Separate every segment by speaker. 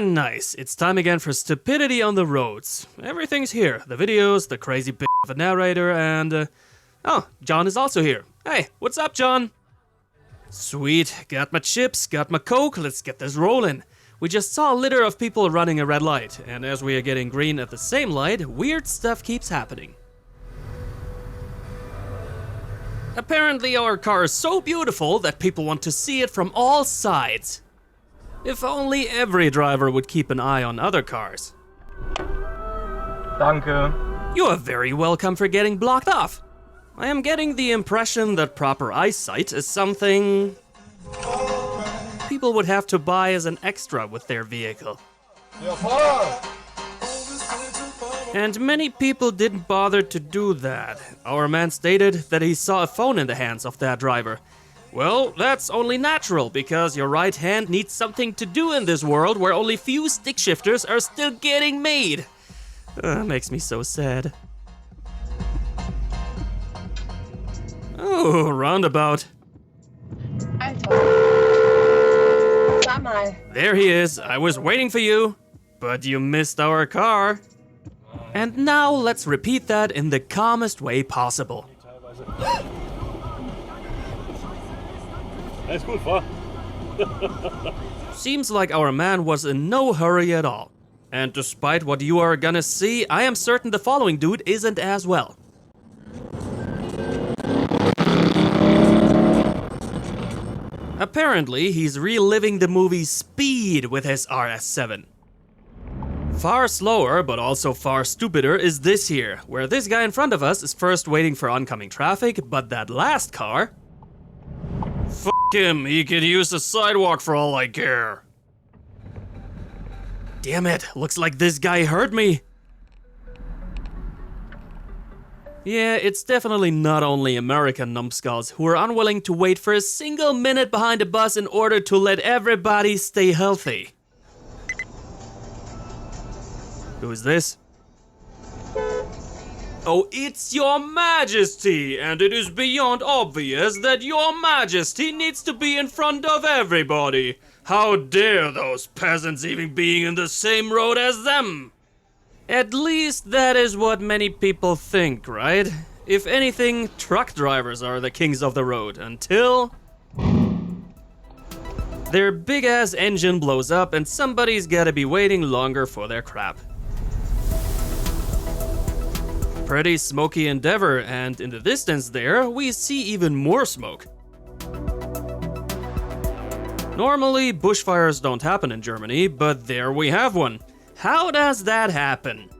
Speaker 1: Nice. It's time again for stupidity on the roads. Everything's here. The videos, the crazy bit of a narrator, and... Oh, John is also here. Hey, what's up, John? Sweet. Got my chips, got my Coke, let's get this rolling. We just saw a litter of people running a red light, and as we are getting green at the same light, weird stuff keeps happening. Apparently our car is so beautiful that people want to see it from all sides. If only every driver would keep an eye on other cars.
Speaker 2: Danke.
Speaker 1: You are very welcome for getting blocked off. I am getting the impression that proper eyesight is something people would have to buy as an extra with their vehicle. And many people didn't bother to do that. Our man stated that he saw a phone in the hands of that driver. Well, that's only natural, because your right hand needs something to do in this world where only few stick shifters are still getting made. Makes me so sad. Oh, roundabout. There he is. I was waiting for you, but you missed our car. And now let's repeat that in the calmest way possible.
Speaker 3: That's cool, fahr.
Speaker 1: Seems like our man was in no hurry at all. And despite what you are gonna see, I am certain the following dude isn't as well. Apparently, he's reliving the movie Speed with his RS7. Far slower, but also far stupider, is this here, where this guy in front of us is first waiting for oncoming traffic, but that last car... F*** him, he could use the sidewalk for all I care. Damn it, looks like this guy heard me. Yeah, it's definitely not only American numbskulls who are unwilling to wait for a single minute behind a bus in order to let everybody stay healthy. Who is this? Oh, it's Your Majesty, and it is beyond obvious that Your Majesty needs to be in front of everybody. How dare those peasants even being in the same road as them? At least that is what many people think, right? If anything, truck drivers are the kings of the road until... their big-ass engine blows up and somebody's gotta be waiting longer for their crap. Pretty smoky endeavor, and in the distance there, we see even more smoke. Normally, bushfires don't happen in Germany, but there we have one. How does that happen?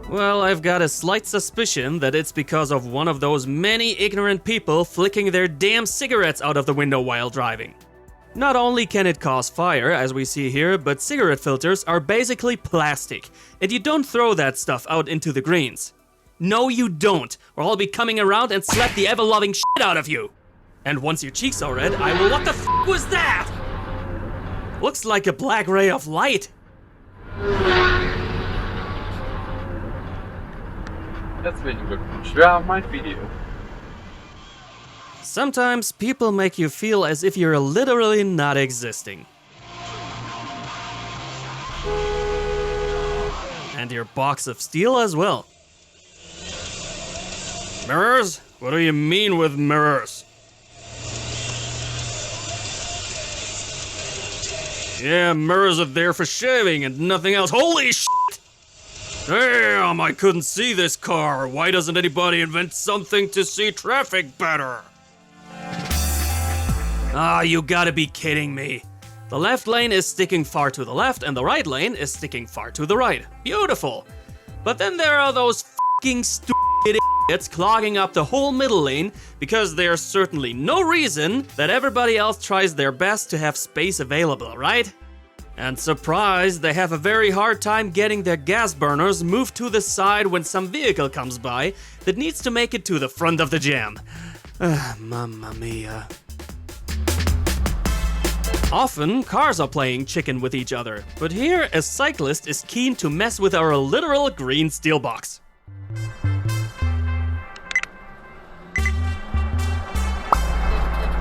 Speaker 1: Well, I've got a slight suspicion that it's because of one of those many ignorant people flicking their damn cigarettes out of the window while driving. Not only can it cause fire, as we see here, but cigarette filters are basically plastic, and you don't throw that stuff out into the greens. No, you don't, or I'll be coming around and slap the ever-loving shit out of you. And once your cheeks are red, I will... What the f*** was that? Looks like a black ray of light.
Speaker 2: Herzlichen Glückwunsch, wir haben ein Video.
Speaker 1: Sometimes people make you feel as if you're literally not existing. And your box of steel as well. Mirrors? What do you mean with mirrors? Yeah, mirrors are there for shaving and nothing else. Holy shit! Damn, I couldn't see this car. Why doesn't anybody invent something to see traffic better? Ah, you gotta be kidding me. The left lane is sticking far to the left and the right lane is sticking far to the right. Beautiful. But then there are those fucking stupid idiots clogging up the whole middle lane because there's certainly no reason that everybody else tries their best to have space available, right? And surprise, they have a very hard time getting their gas burners moved to the side when some vehicle comes by that needs to make it to the front of the jam. Mamma mia. Often, cars are playing chicken with each other, but here a cyclist is keen to mess with our literal green steel box.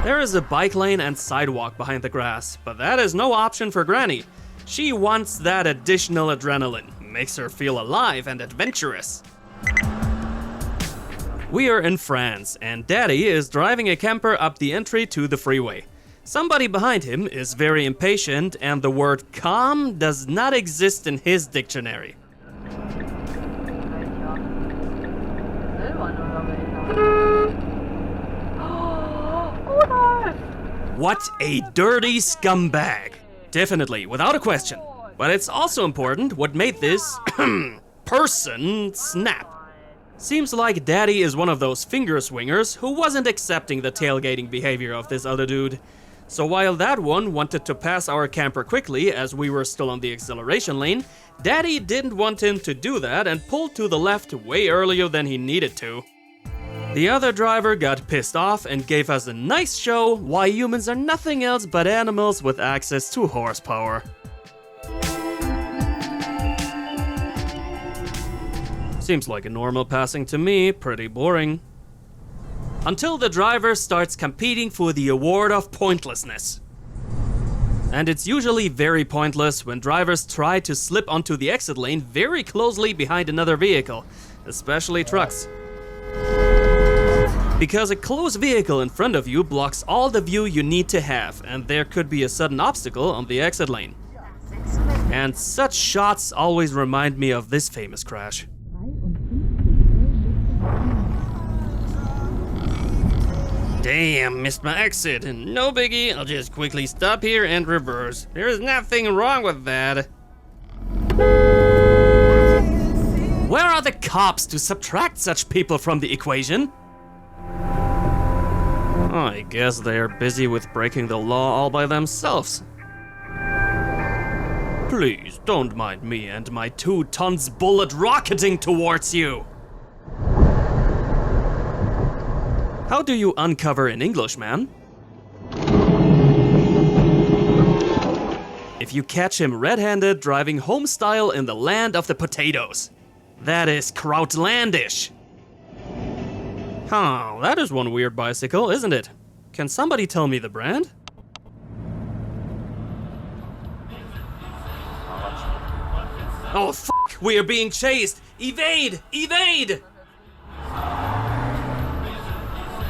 Speaker 1: There is a bike lane and sidewalk behind the grass, but that is no option for Granny. She wants that additional adrenaline. Makes her feel alive and adventurous. We are in France, and Daddy is driving a camper up the entry to the freeway. Somebody behind him is very impatient, and the word calm does not exist in his dictionary. What a dirty scumbag! Definitely, without a question. But it's also important what made this person snap. Seems like Daddy is one of those finger swingers who wasn't accepting the tailgating behavior of this other dude. So while that one wanted to pass our camper quickly as we were still on the acceleration lane, Daddy didn't want him to do that and pulled to the left way earlier than he needed to. The other driver got pissed off and gave us a nice show why humans are nothing else but animals with access to horsepower. Seems like a normal passing to me, pretty boring. Until the driver starts competing for the award of pointlessness. And it's usually very pointless when drivers try to slip onto the exit lane very closely behind another vehicle, especially trucks. Because a close vehicle in front of you blocks all the view you need to have, and there could be a sudden obstacle on the exit lane. And such shots always remind me of this famous crash. Damn, missed my exit. No biggie, I'll just quickly stop here and reverse. There's nothing wrong with that. Where are the cops to subtract such people from the equation? I guess they're busy with breaking the law all by themselves. Please, don't mind me and my 2 tons bullet rocketing towards you. How do you uncover an Englishman? If you catch him red-handed driving homestyle in the land of the potatoes. That is Krautlandish. Huh, that is one weird bicycle, isn't it? Can somebody tell me the brand? Oh fuck, we are being chased! Evade! Evade!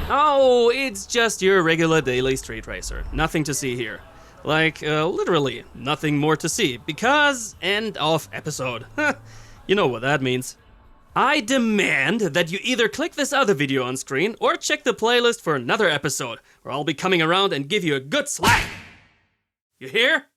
Speaker 1: Oh, it's just your regular daily street racer. Nothing to see here. Like, literally, nothing more to see, because end of episode. You know what that means. I demand that you either click this other video on screen or check the playlist for another episode, or I'll be coming around and give you a good slap. You hear?